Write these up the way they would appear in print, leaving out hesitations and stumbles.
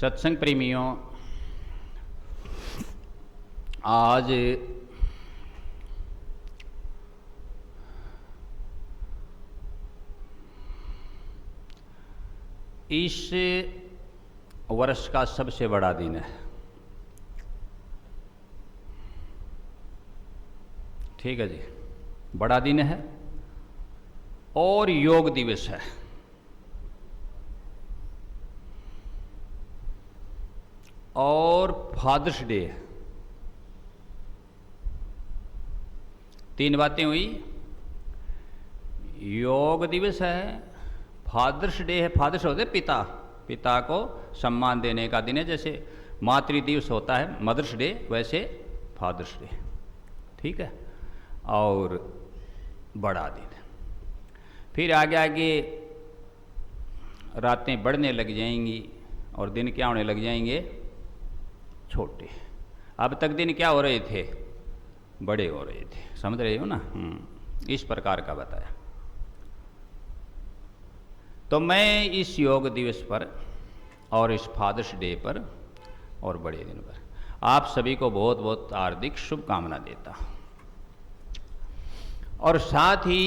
सत्संग प्रेमियों, आज इस वर्ष का सबसे बड़ा दिन है। ठीक है जी, बड़ा दिन है और योग दिवस है। और फादर्स डे है। तीन बातें हुई। योग दिवस है, फादर्स डे है। फादर्स होते पिता, पिता को सम्मान देने का दिन है। जैसे मातृ दिवस होता है मदर्स डे, वैसे फादर्स डे। ठीक है, और बड़ा दिन है। फिर आगे आगे रातें बढ़ने लग जाएंगी और दिन क्या होने लग जाएंगे? छोटे। अब तक दिन क्या हो रहे थे? बड़े हो रहे थे। समझ रहे हो ना? इस प्रकार का बताया। तो मैं इस योग दिवस पर और इस फादर्स डे पर और बड़े दिन पर आप सभी को बहुत बहुत हार्दिक शुभकामना देता हूं। और साथ ही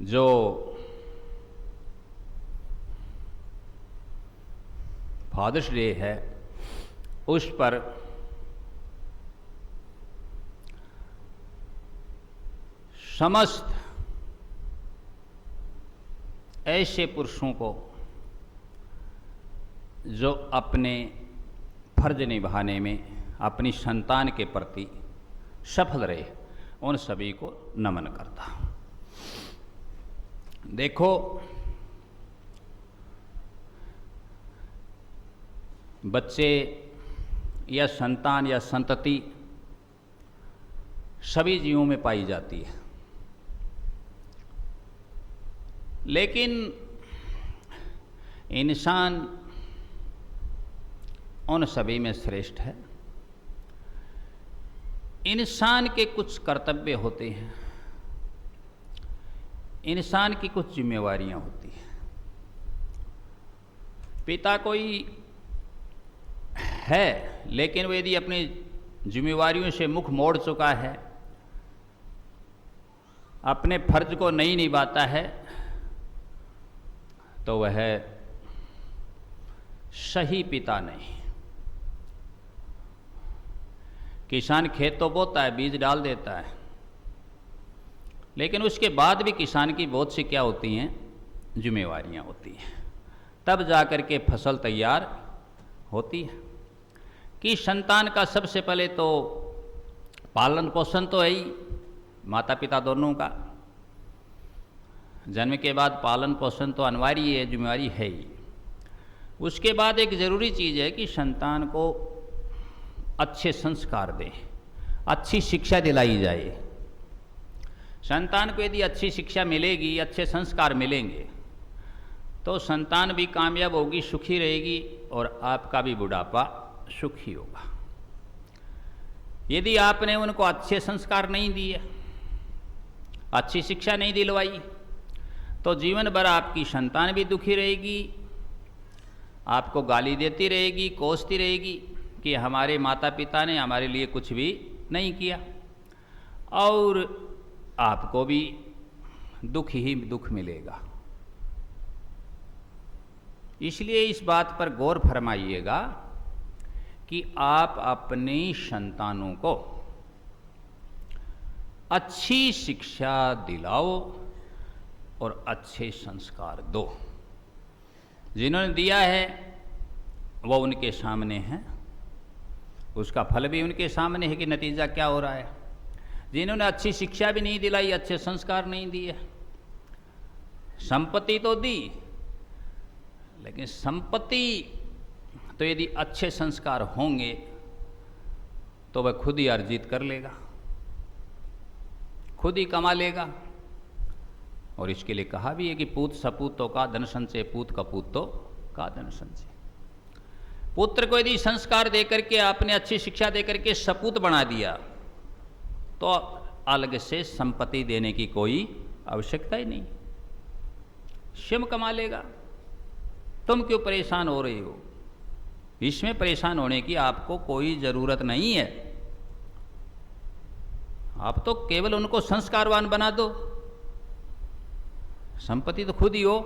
जो फादर्स डे है उस पर समस्त ऐसे पुरुषों को जो अपने फर्ज निभाने में अपनी संतान के प्रति सफल रहे, उन सभी को नमन करता हूं। देखो, बच्चे या संतान या संतति सभी जीवों में पाई जाती है, लेकिन इंसान उन सभी में श्रेष्ठ है। इंसान के कुछ कर्तव्य होते हैं, इंसान की कुछ जिम्मेवारियां होती हैं। पिता कोई है, लेकिन वो यदि अपनी जिम्मेवारियों से मुख मोड़ चुका है, अपने फर्ज को नहीं निभाता है, तो वह सही पिता नहीं। किसान खेत तो बोता है, बीज डाल देता है, लेकिन उसके बाद भी किसान की बहुत सी क्या होती हैं? जिम्मेवारियां होती हैं। तब जाकर के फसल तैयार होती है। कि संतान का सबसे पहले तो पालन पोषण तो है ही, माता पिता दोनों का। जन्म के बाद पालन पोषण तो अनिवार्य है, जिम्मेवारी है ही। उसके बाद एक ज़रूरी चीज़ है कि संतान को अच्छे संस्कार दें, अच्छी शिक्षा दिलाई जाए। संतान को यदि अच्छी शिक्षा मिलेगी, अच्छे संस्कार मिलेंगे, तो संतान भी कामयाब होगी, सुखी रहेगी, और आपका भी बुढ़ापा सुखी होगा। यदि आपने उनको अच्छे संस्कार नहीं दिए, अच्छी शिक्षा नहीं दिलवाई, तो जीवन भर आपकी संतान भी दुखी रहेगी, आपको गाली देती रहेगी, कोसती रहेगी कि हमारे माता पिता ने हमारे लिए कुछ भी नहीं किया, और आपको भी दुख ही दुख मिलेगा। इसलिए इस बात पर गौर फरमाइएगा कि आप अपनी संतानों को अच्छी शिक्षा दिलाओ और अच्छे संस्कार दो। जिन्होंने दिया है वो उनके सामने है, उसका फल भी उनके सामने है कि नतीजा क्या हो रहा है। जिन्होंने अच्छी शिक्षा भी नहीं दिलाई, अच्छे संस्कार नहीं दिए, संपत्ति तो दी, लेकिन संपत्ति तो यदि अच्छे संस्कार होंगे तो वह खुद ही अर्जित कर लेगा, खुद ही कमा लेगा। और इसके लिए कहा भी है कि पूत सपूतों का धन संचय, पूत कपूतों का धन संचय। पुत्र को यदि संस्कार देकर के आपने अच्छी शिक्षा देकर के सपूत बना दिया, तो अलग से संपत्ति देने की कोई आवश्यकता ही नहीं, स्वयं कमा लेगा। तुम क्यों परेशान हो रही हो? इसमें परेशान होने की आपको कोई ज़रूरत नहीं है। आप तो केवल उनको संस्कारवान बना दो। संपत्ति तो खुद ही हो,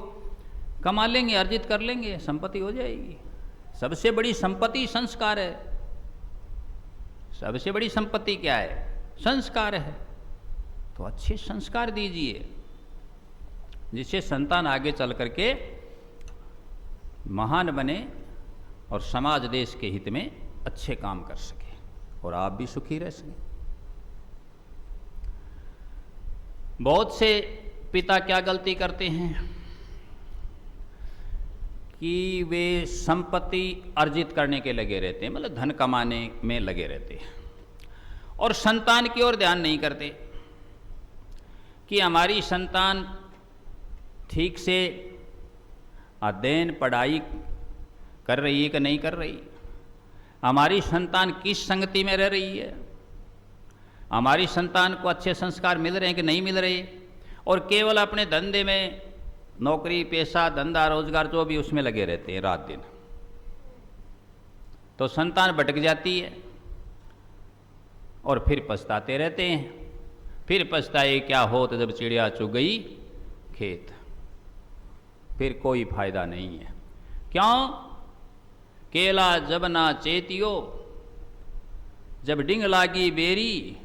कमा लेंगे, अर्जित कर लेंगे, संपत्ति हो जाएगी। सबसे बड़ी संपत्ति संस्कार है। सबसे बड़ी संपत्ति क्या है? संस्कार है। तो अच्छे संस्कार दीजिए जिससे संतान आगे चल करके महान बने और समाज देश के हित में अच्छे काम कर सके और आप भी सुखी रह सकें। बहुत से पिता क्या गलती करते हैं कि वे संपत्ति अर्जित करने के लगे रहते हैं, मतलब धन कमाने में लगे रहते हैं और संतान की ओर ध्यान नहीं करते कि हमारी संतान ठीक से अध्ययन पढ़ाई कर रही है कि नहीं कर रही, हमारी संतान किस संगति में रह रही है, हमारी संतान को अच्छे संस्कार मिल रहे हैं कि नहीं मिल रहे, और केवल अपने धंधे में, नौकरी पेशा, धंधा रोजगार जो भी उसमें लगे रहते हैं रात दिन। तो संतान भटक जाती है और फिर पछताते रहते हैं। फिर पछताए क्या हो तो जब चिड़िया चुग गई खेत, फिर कोई फायदा नहीं है। क्यों? केला जब ना चेतियो, जब डिंग लागी बेरी,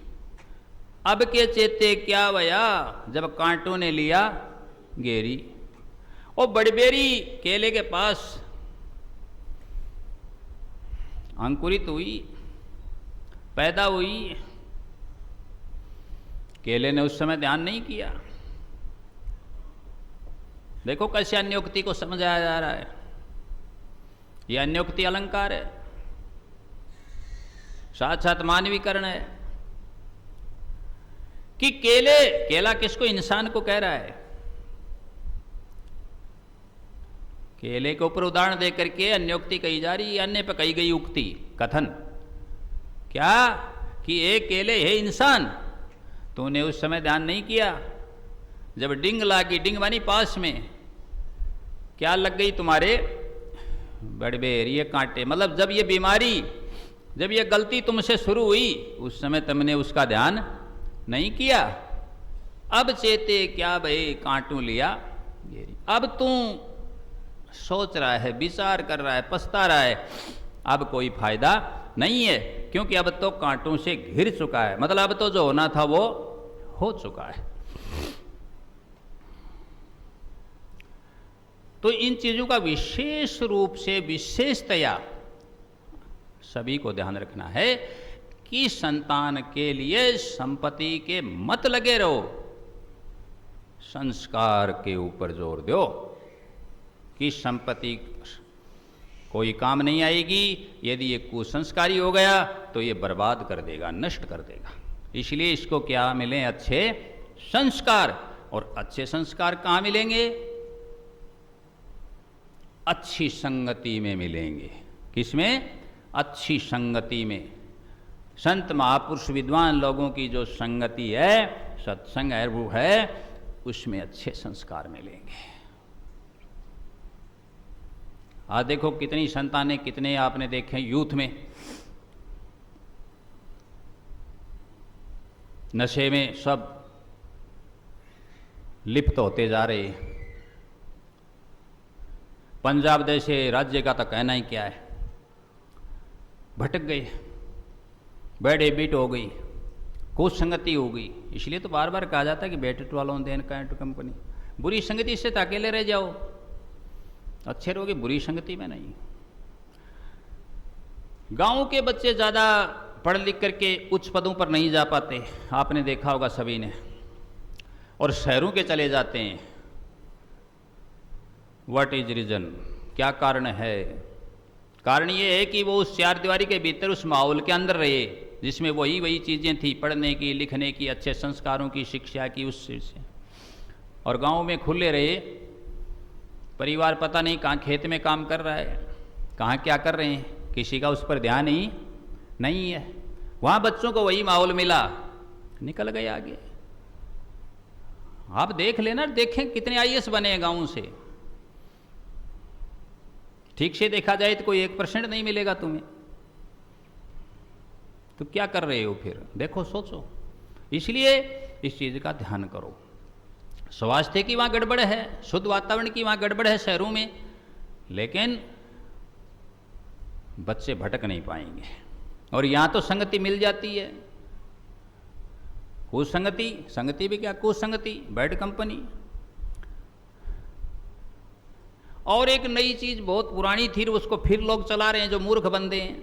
अब के चेते क्या वया, जब कांटों ने लिया गेरी। और बड़बेरी केले के पास अंकुरित हुई, पैदा हुई, केले ने उस समय ध्यान नहीं किया। देखो कैसे अन्योक्ति को समझाया जा रहा है। यह अन्योक्ति अलंकार है, साथ साथ मानवीकरण है कि केला किसको? इंसान को कह रहा है। केले के ऊपर उदाहरण देकर के अन्योक्ति कही जा रही है, अन्य पे कही गई उक्ति, कथन क्या कि एक केले है इंसान, तूने उस समय ध्यान नहीं किया। जब डिंग लागी, डिंग मानी पास में, क्या लग गई तुम्हारे? बड़बेर, ये कांटे, मतलब जब ये बीमारी, जब ये गलती तुमसे शुरू हुई उस समय तुमने उसका ध्यान नहीं किया। अब चेते क्या भाई, कांटू लिया गेरी। अब तू सोच रहा है, विचार कर रहा है, पछता रहा है, अब कोई फायदा नहीं है, क्योंकि अब तो कांटों से घिर चुका है। मतलब अब तो जो होना था वो हो चुका है। तो इन चीजों का विशेष रूप से, विशेषतया सभी को ध्यान रखना है कि संतान के लिए संपत्ति के मत लगे रहो, संस्कार के ऊपर जोर दो कि संपत्ति कोई काम नहीं आएगी। यदि ये कुसंस्कारी हो गया तो ये बर्बाद कर देगा, नष्ट कर देगा। इसलिए इसको क्या मिले? अच्छे संस्कार। और अच्छे संस्कार कहाँ मिलेंगे? अच्छी संगति में मिलेंगे। किसमें? अच्छी संगति में। संत महापुरुष विद्वान लोगों की जो संगति है, सत्संग है, वो है, उसमें अच्छे संस्कार मिलेंगे। आज देखो कितनी संतानें, कितने आपने देखे यूथ में नशे में सब लिप्त होते जा रहे हैं। पंजाब जैसे राज्य का तो कहना ही क्या है, भटक गए, बैड हैबिट हो गई, कुसंगति हो गई। इसलिए तो बार बार कहा जाता है कि बेटेट वालों देन काइंड कंपनी। बुरी संगति से तो अकेले रह जाओ, अच्छे रहोगे, बुरी संगति में नहीं। गांव के बच्चे ज़्यादा पढ़ लिख करके उच्च पदों पर नहीं जा पाते, आपने देखा होगा सभी ने, और शहरों के चले जाते हैं। What is reason? क्या कारण है? कारण ये है कि वो उस चार दीवारी के भीतर, उस माहौल के अंदर रहे जिसमें वही चीज़ें थी, पढ़ने की, लिखने की, अच्छे संस्कारों की, शिक्षा की, उससे। और गांव में खुले रहे, परिवार पता नहीं कहाँ खेत में काम कर रहा है, कहाँ क्या कर रहे हैं, किसी का उस पर ध्यान ही नहीं है। वहाँ बच्चों को वही माहौल मिला, निकल गए आगे। आप देख लेना, देखें कितने आईएएस बने हैं गाँव से। ठीक से देखा जाए तो कोई 1% नहीं मिलेगा तुम्हें, तो क्या कर रहे हो फिर? देखो, सोचो। इसलिए इस चीज का ध्यान करो। स्वास्थ्य की वहां गड़बड़ है, शुद्ध वातावरण की वहां गड़बड़ है शहरों में, लेकिन बच्चे भटक नहीं पाएंगे। और यहां तो संगति मिल जाती है, कुसंगति, संगति भी क्या, कुसंगति, बैड कंपनी। और एक नई चीज बहुत पुरानी थी, उसको फिर लोग चला रहे हैं, जो मूर्ख बंदे हैं,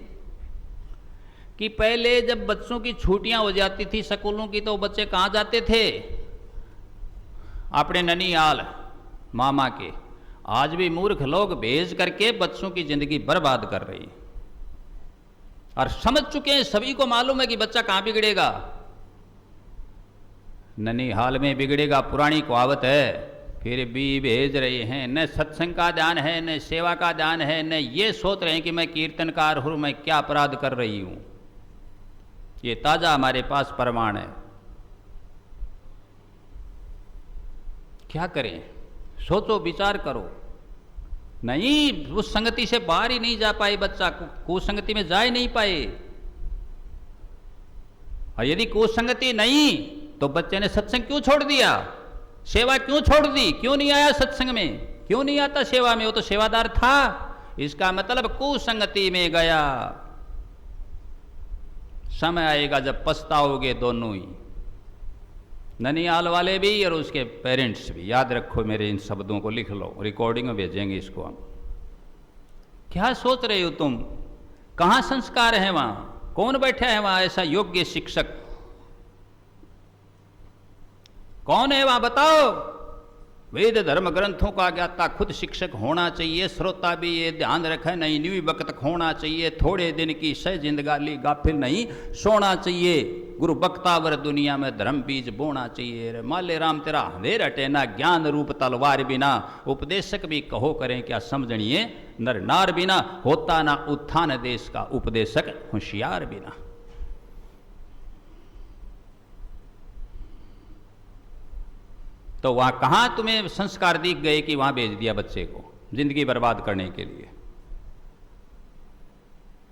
कि पहले जब बच्चों की छुट्टियां हो जाती थी स्कूलों की, तो बच्चे कहां जाते थे? अपने ननिहाल मामा के। आज भी मूर्ख लोग भेज करके बच्चों की जिंदगी बर्बाद कर रही है, और समझ चुके हैं, सभी को मालूम है कि बच्चा कहां बिगड़ेगा, ननिहाल में बिगड़ेगा। पुरानी कहावत है, फिर भी भेज रहे हैं। न सत्संग का ध्यान है, न सेवा का ध्यान है, न ये सोच रहे हैं कि मैं कीर्तनकार हूं, मैं क्या अपराध कर रही हूं। ये ताजा हमारे पास प्रमाण है। क्या करें? सोचो, विचार करो। नहीं, उस संगति से बाहर ही नहीं जा पाए बच्चा, कुसंगति में जा ही नहीं पाए। और यदि कुसंगति नहीं, तो बच्चे ने सत्संग क्यों छोड़ दिया? सेवा क्यों छोड़ दी? क्यों नहीं आया सत्संग में? क्यों नहीं आता सेवा में? वो तो सेवादार था। इसका मतलब कुसंगति में गया। समय आएगा जब पछताओगे दोनों ही, ननिहाल वाले भी और उसके पेरेंट्स भी। याद रखो, मेरे इन शब्दों को लिख लो, रिकॉर्डिंग में भेजेंगे इसको हम। क्या सोच रहे हो तुम? कहां संस्कार है वहां? कौन बैठा है वहां ऐसा योग्य शिक्षक? कौन है वहां, बताओ? वेद धर्म ग्रंथों का ज्ञाता खुद शिक्षक होना चाहिए। श्रोता भी ये ध्यान रखे, नहीं न्यू वक्त खोना चाहिए। थोड़े दिन की सह जिंदगानी गाफिल नहीं सोना चाहिए। गुरु बक्तावर दुनिया में धर्म बीज बोना चाहिए। रे माले राम तेरा हवेर हटे ना, ज्ञान रूप तलवार बिना। उपदेशक भी कहो करें क्या समझणिए, नर नार बिना। होता ना उत्थान देश का, उपदेशक होशियार बिना। तो वहां कहां तुम्हें संस्कार दिख गए कि वहां भेज दिया बच्चे को जिंदगी बर्बाद करने के लिए?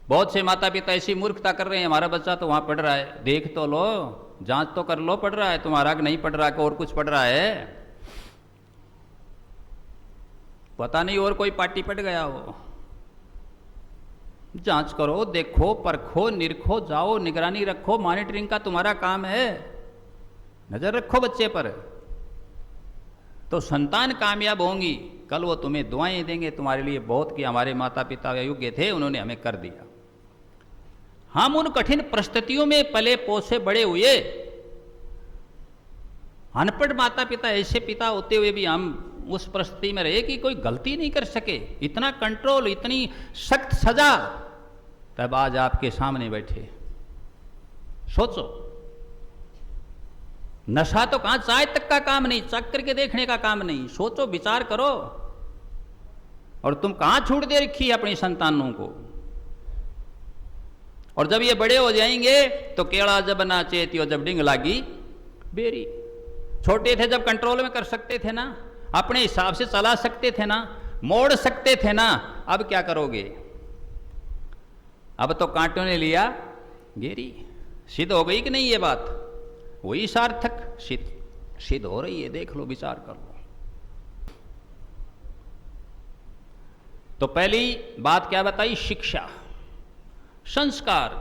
बहुत से माता पिता ऐसी मूर्खता कर रहे हैं, हमारा बच्चा तो वहां पढ़ रहा है, देख तो लो, जांच तो कर लो, पढ़ रहा है तुम्हारा कि नहीं पढ़ रहा है, और कुछ पढ़ रहा है, पता नहीं और कोई पार्टी पढ़ गया हो। जांच करो, देखो, परखो, निरखो, जाओ, निगरानी रखो। मॉनिटरिंग का तुम्हारा काम है, नजर रखो बच्चे पर, तो संतान कामयाब होंगी। कल वो तुम्हें दुआएं देंगे तुम्हारे लिए बहुत, कि हमारे माता पिता योग्य थे, उन्होंने हमें कर दिया। हम उन कठिन परिस्थितियों में पले पोसे बड़े हुए। अनपढ़ माता पिता, ऐसे पिता होते हुए भी हम उस परिस्थिति में रहे कि कोई गलती नहीं कर सके। इतना कंट्रोल, इतनी सख्त सजा, तब आज आपके सामने बैठे। सोचो, नशा तो कहां, चाय तक का काम नहीं, चख करके देखने का काम नहीं। सोचो, विचार करो। और तुम कहां छूट दे रखी है अपनी संतानों को। और जब ये बड़े हो जाएंगे तो केड़ा जब ना चेतियो, जब डिंग लागी बेरी। छोटे थे जब कंट्रोल में कर सकते थे ना, अपने हिसाब से चला सकते थे ना, मोड़ सकते थे ना, अब क्या करोगे? अब तो कांटों ने लिया गेरी। सिद्ध हो गई कि नहीं ये बात? वही सार्थक सिद्ध हो रही है। देख लो, विचार कर लो। तो पहली बात क्या बताई? शिक्षा, संस्कार,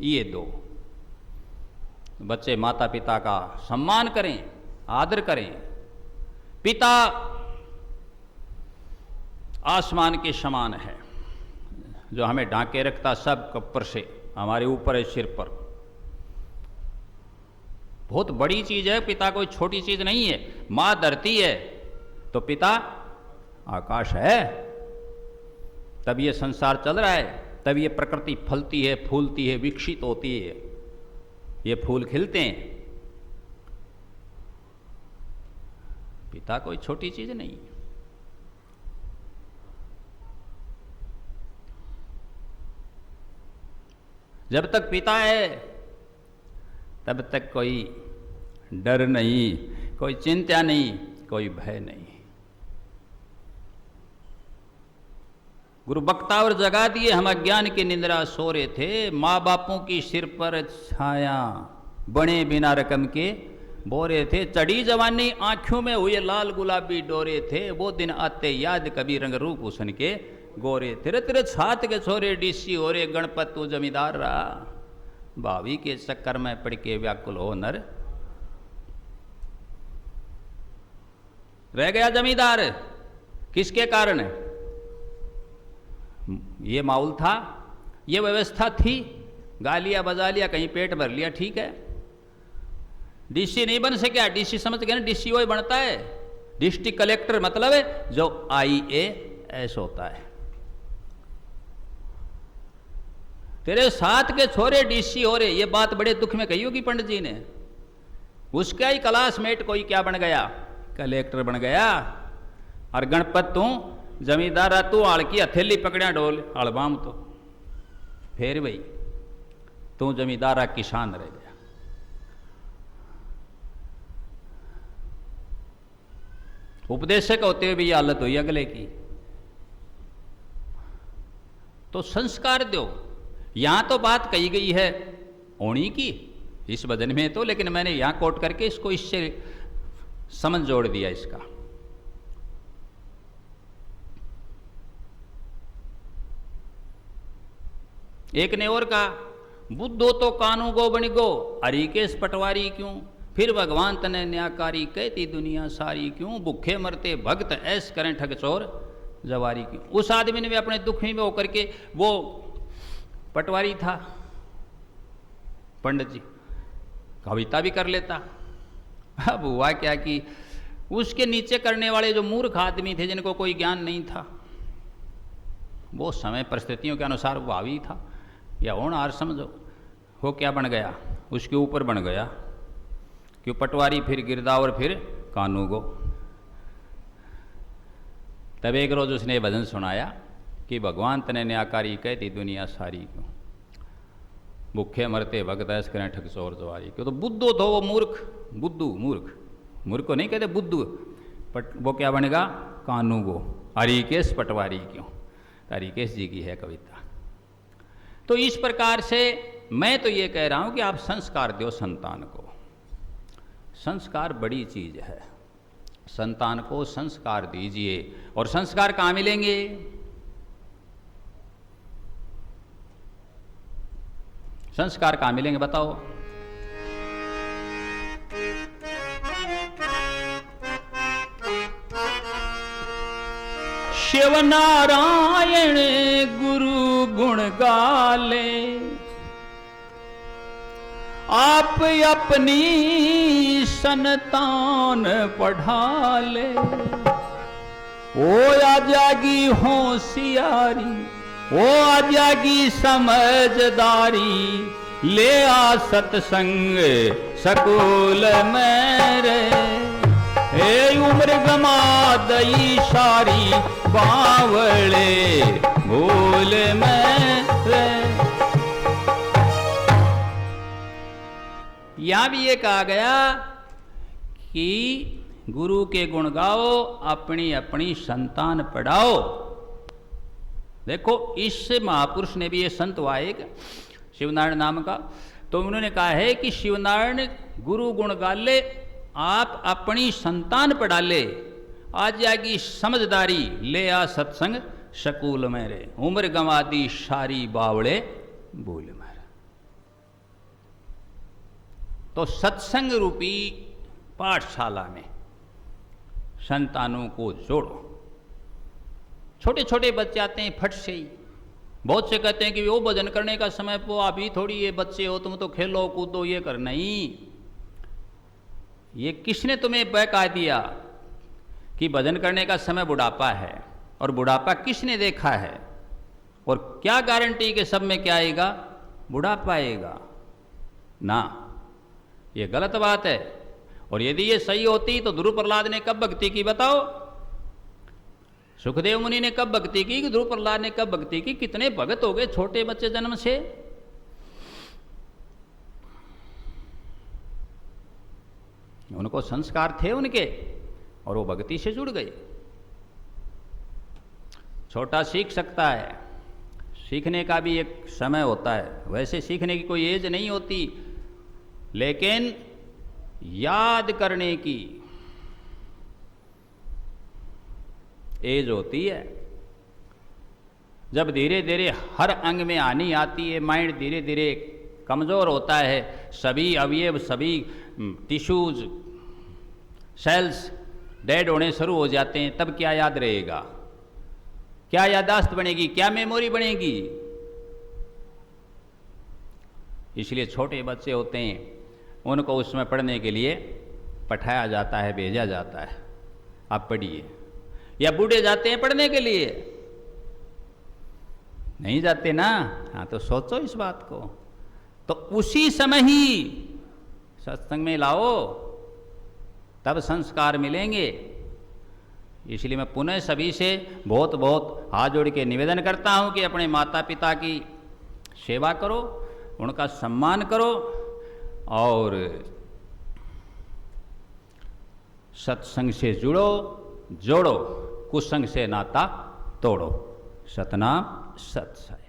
ये दो। बच्चे माता पिता का सम्मान करें, आदर करें। पिता आसमान के समान है, जो हमें ढांके रखता सब कपर से, हमारे ऊपर है, सिर पर। बहुत बड़ी चीज है पिता, कोई छोटी चीज नहीं है। मां धरती है तो पिता आकाश है। तब ये संसार चल रहा है, तब ये प्रकृति फलती है, फूलती है, विकसित होती है, ये फूल खिलते हैं। पिता कोई छोटी चीज नहीं। जब तक पिता है तब तक कोई डर नहीं, कोई चिंता नहीं, कोई भय नहीं। गुरु बख्तावर जगा दिए, हम अज्ञान की निंद्रा सो रहे थे। माँ बापों की सिर पर छाया, बने बिना रकम के बोरे थे। चढ़ी जवानी आंखों में हुए लाल गुलाबी डोरे थे। वो दिन आते याद कभी रंग रूप हुसन के गोरे थे। तेरे छात के छोरे डीसी हो रे, गणपत तू जमींदार रहा। भावी के चक्कर में पड़ के व्याकुल हो नर, रह गया जमींदार। किसके कारण? ये माहौल था, ये व्यवस्था थी। गा लिया बजा लिया, कहीं पेट भर लिया, ठीक है। डीसी नहीं बन सके, डीसी समझ गए ना, डीसी वही बनता है। डिस्ट्रिक्ट कलेक्टर मतलब है जो IAS होता है। तेरे साथ के छोरे डीसी हो रहे, ये बात बड़े दुख में कही होगी पंडित जी ने। उसका ही क्लासमेट कोई क्या बन गया, कलेक्टर बन गया। और गणपत तू जमींदार तू आड़ की हथेली पकड़िया डोल हड़बाम, तो फिर भाई तू जमींदारा किसान रह गया। उपदेशक होते हुए भी ये हालत हुई अगले की। तो संस्कार दो। यहां तो बात कही गई है ओणी की इस भजन में तो, लेकिन मैंने यहां कोट करके इसको इससे समझ जोड़ दिया इसका। एक ने और कहा, बुद्धो तो कानू गो बन गो, हरिकेश पटवारी क्यों? फिर भगवान तने न्याकारी, कहती दुनिया सारी क्यों? भूखे मरते भक्त ऐस करें ठग चोर जवारी क्यों? उस आदमी ने भी अपने दुख में होकर के, वो पटवारी था पंडित जी, कविता भी कर लेता। अब हुआ क्या कि उसके नीचे करने वाले जो मूर्ख आदमी थे, जिनको कोई ज्ञान नहीं था, वो समय परिस्थितियों के अनुसार वो हावी था या होनहार समझो, वो क्या बन गया, उसके ऊपर बन गया। क्यों? पटवारी फिर गिरदावर फिर कानू गो। तब एक रोज उसने भजन सुनाया कि भगवान तने न्याकारी, कहती दुनिया सारी क्यों? भूखे मरते भगत ऐस करें ठग चोर जवारी क्यों? तो बुद्धो तो वो मूर्ख, बुद्धू मूर्ख को नहीं कहते बुद्धू, वो क्या बनेगा? कानू गो। हरिकेश पटवारी क्यों? हरिकेश जी की है कविता। तो इस प्रकार से मैं तो ये कह रहा हूं कि आप संस्कार दो संतान को। संस्कार बड़ी चीज है, संतान को संस्कार दीजिए। और संस्कार कहाँ मिलेंगे? संस्कार कहाँ मिलेंगे बताओ? शिव नारायण गुरु गुण गाले, आप अपनी संतान पढ़ा ले। ओ आ जागी होशियारी, ओ आ जागी समझदारी, ले आ सत्संग सकूल मेरे। ए उम्र गमा दई सारी, बावले भूल मेरे। यहां भी ये कहा गया कि गुरु के गुण गाओ, अपनी अपनी संतान पढ़ाओ। देखो इस महापुरुष ने भी, ये संत हुआ एक शिवनारायण नाम का, तो उन्होंने कहा है कि शिवनारायण गुरु गुण गाले, आप अपनी संतान पढ़ा ले। आज जागी समझदारी, ले आ सत्संग शकूल मेरे। उम्र गंवा दी सारी, बावड़े भूल मेरे। तो सत्संग रूपी पाठशाला में संतानों को जोड़ो। छोटे छोटे बच्चे आते हैं फट से ही, बहुत से कहते हैं कि वो भजन करने का समय तो अभी थोड़ी ये बच्चे हो, तुम तो खेलो कूदो ये कर। नहीं, ये किसने तुम्हें बहका दिया कि भजन करने का समय बुढ़ापा है? और बुढ़ापा किसने देखा है? और क्या गारंटी कि सब में क्या आएगा? बुढ़ापा आएगा ना। ये गलत बात है। और यदि ये सही होती तो ध्रुव प्रहलाद ने कब भक्ति की बताओ? सुखदेव मुनि ने कब भक्ति की? ध्रुव प्रहलाद ने कब भक्ति की? कितने भगत हो गए छोटे बच्चे जन्म से। उनको संस्कार थे उनके, और वो भक्ति से जुड़ गए। छोटा सीख सकता है, सीखने का भी एक समय होता है। वैसे सीखने की कोई एज नहीं होती, लेकिन याद करने की एज होती है। जब धीरे धीरे हर अंग में हानि आती है, माइंड धीरे धीरे कमज़ोर होता है, सभी अवयव, सभी टिश्यूज, सेल्स डेड होने शुरू हो जाते हैं, तब क्या याद रहेगा? क्या याददाश्त बनेगी? क्या मेमोरी बनेगी? इसलिए छोटे बच्चे होते हैं, उनको उसमें पढ़ने के लिए पठाया जाता है, भेजा जाता है, आप पढ़िए। या बूढ़े जाते हैं पढ़ने के लिए? नहीं जाते ना। हाँ, तो सोचो इस बात को। तो उसी समय ही सत्संग में लाओ, तब संस्कार मिलेंगे। इसलिए मैं पुनः सभी से बहुत बहुत हाथ जोड़ के निवेदन करता हूं कि अपने माता पिता की सेवा करो, उनका सम्मान करो और सत्संग से जुड़ो, जोड़ो, कुसंग से नाता तोड़ो। सतनाम सत साई।